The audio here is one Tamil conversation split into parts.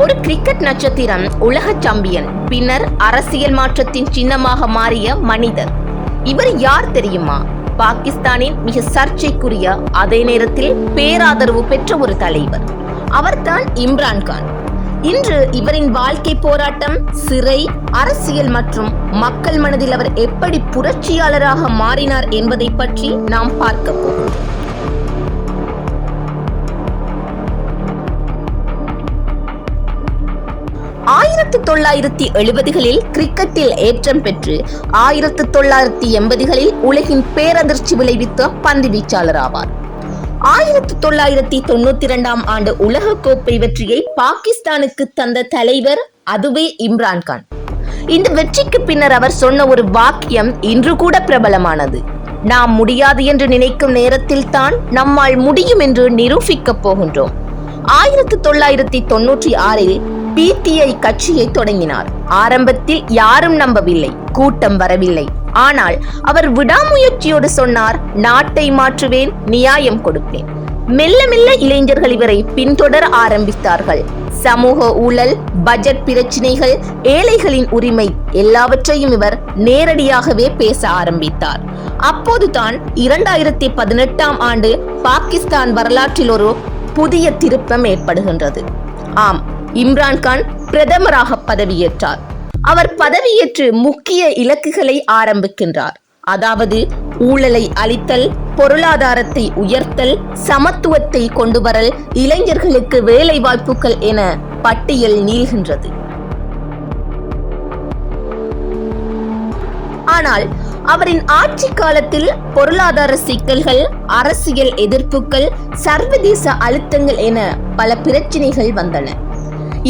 ஒரு கிரிக்கெட் நட்சத்திரம், உலக சாம்பியன், பின்னர் அரசியல் மாற்றத்தின் சின்னமாக மாறிய மனிதர். இவர் யார் தெரியுமா? பாகிஸ்தானின் மிக சர்ச்சைக்குரிய, அதே நேரத்தில் பேராதரவு பெற்ற ஒரு தலைவர். அவர்தான் இம்ரான்கான். இன்று இவரின் வாழ்க்கை போராட்டம், சிறை, அரசியல் மற்றும் மக்கள் மனதில் அவர் எப்படி புரட்சியாளராக மாறினார் என்பதை பற்றி நாம் பார்க்க போகிறோம். ஆயிரத்து 1970களில் கிரிக்கெட்டில் ஏற்றம் பெற்று 1980களில் உலகின் பேரதிர்ச்சி விளைவித்த பந்து வீச்சாளர் ஆவார். 1992ஆம் ஆண்டு உலக கோப்பை வெற்றியை பாகிஸ்தானுக்கு தந்த தலைவர், அதுவே இம்ரான்கான். இந்த வெற்றிக்கு பின்னர் அவர் சொன்ன ஒரு வாக்கியம் இன்று கூட பிரபலமானது. நாம் முடியாது என்று நினைக்கும் நேரத்தில் தான் நம்மால் முடியும் என்று நிரூபிக்கப் போகின்றோம். 1996இல் PTI கட்சியை தொடங்கினார். ஆரம்பத்தில் யாரும் நம்பவில்லை, கூட்டம் வரவில்லை. ஆனால் அவர் விடாமுயற்சியோடு சொன்னார், நாட்டை மாற்றுவேன், நியாயம் கொடுப்பேன். மெல்ல மெல்ல இளைஞர்கள் இவரை பின்தொடர ஆரம்பித்தார்கள். சமூக ஊழல், பட்ஜெட் பிரச்சினைகள், ஏழைகளின் உரிமை எல்லாவற்றையும் இவர் நேரடியாகவே பேச ஆரம்பித்தார். அப்போதுதான் 2018ஆம் ஆண்டு பாகிஸ்தான் வரலாற்றில் ஒரு புதிய திருப்பம் ஏற்படுகின்றது. ஆம், இம்ரான்கான் பிரதமராக பதவியேற்றார். அவர் பதவியேற்று முக்கிய இலக்குகளை ஆரம்பிக்கின்றார். அதாவது ஊழலை அழித்தல், பொருளாதாரத்தை உயர்த்தல், சமத்துவத்தை கொண்டுவரல், இளைஞர்களுக்கு வேலை வாய்ப்புகள் என பட்டியல் நீள்கின்றது. ஆனால் அவரின் ஆட்சி காலத்தில் பொருளாதார சிக்கல்கள், அரசியல் எதிர்ப்புகள், சர்வதேச அழுத்தங்கள் என பல பிரச்சினைகள் வந்தன.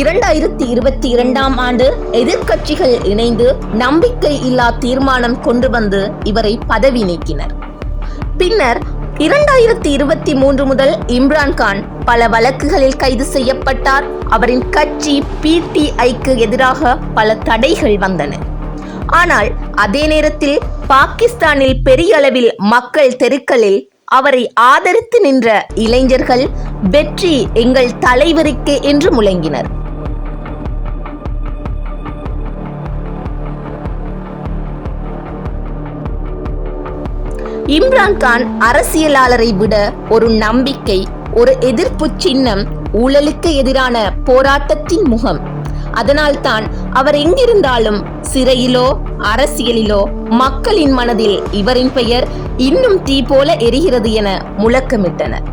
2022ஆம் ஆண்டு எதிர்க்கட்சிகள் இணைந்து நம்பிக்கை இல்லா தீர்மானம் கொண்டு வந்து இவரை பதவி நீக்கினர். பின்னர் 2023 முதல் இம்ரான்கான் பல வழக்குகளில் கைது செய்யப்பட்டார். அவரின் கட்சி PTIக்கு எதிராக பல தடைகள் வந்தன. ஆனால் அதே நேரத்தில் பாகிஸ்தானில் பெரிய அளவில் மக்கள் தெருக்களில் அவரை ஆதரித்து நின்ற இளைஞர்கள், வெற்றி எங்கள் தலைவருக்கே என்று முழங்கினர். இம்ரான்கான் அரசியலாளரை விட ஒரு நம்பிக்கை, ஒரு எதிர்ப்பு சின்னம், ஊழலுக்கு எதிரான போராட்டத்தின் முகம். அதனால்தான் அவர் எங்கிருந்தாலும், சிறையிலோ அரசியலிலோ, மக்களின் மனதில் இவரின் பெயர் இன்னும் தீ போல எரிகிறது என முழக்கமிட்டனர்.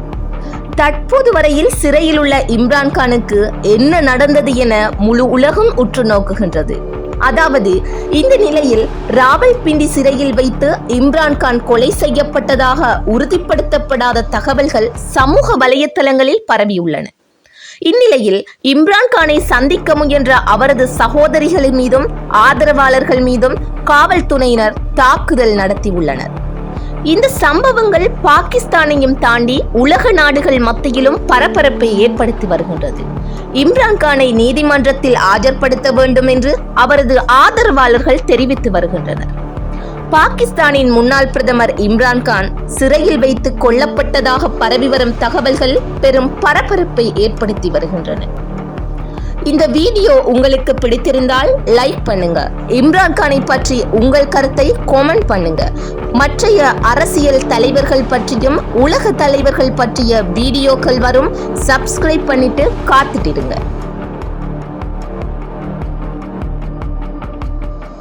தற்போது வரையில் சிறையில் உள்ள இம்ரான்கானுக்கு என்ன நடந்தது என முழு உலகம் உற்று நோக்குகின்றது. அதாவது இந்த நிலையில் ராவல்பிண்டி சிறையில் வைத்து இம்ரான்கான் கொலை செய்யப்பட்டதாக உறுதிப்படுத்தப்படாத தகவல்கள் சமூக வலைத்தளங்களில் பரவியுள்ளன. இந்நிலையில் இம்ரான்கானை சந்திக்க முயன்ற அவரது சகோதரிகள் மீதும் ஆதரவாளர்கள் மீதும் காவல்துறையினர் தாக்குதல் நடத்தியுள்ளனர். இந்த சம்பவங்கள் பாகிஸ்தானையும் தாண்டி உலக நாடுகள் மத்தியிலும் பரபரப்பை ஏற்படுத்தி வருகின்றது. இம்ரான்கானை நீதிமன்றத்தில் ஆஜர்படுத்த வேண்டும் என்று அவரது ஆதரவாளர்கள் தெரிவித்து வருகின்றனர். பாகிஸ்தானின் முன்னாள் பிரதமர் இம்ரான்கான் சிறையில் வைத்து கொல்லப்பட்டதாக பரவி வரும் தகவல்கள் பெரும் பரபரப்பை ஏற்படுத்தி வருகின்றன. இந்த வீடியோ உங்களுக்கு பிடித்திருந்தால் லைக் பண்ணுங்க. இம்ரான்கானை பற்றி உங்கள் கருத்தை கமெண்ட் பண்ணுங்க. மற்றைய அரசியல் தலைவர்கள் பற்றியும் உலக தலைவர்கள் பற்றிய வீடியோக்கள் வரும். சப்ஸ்கிரைப் பண்ணிட்டு காத்துட்டிடுங்க.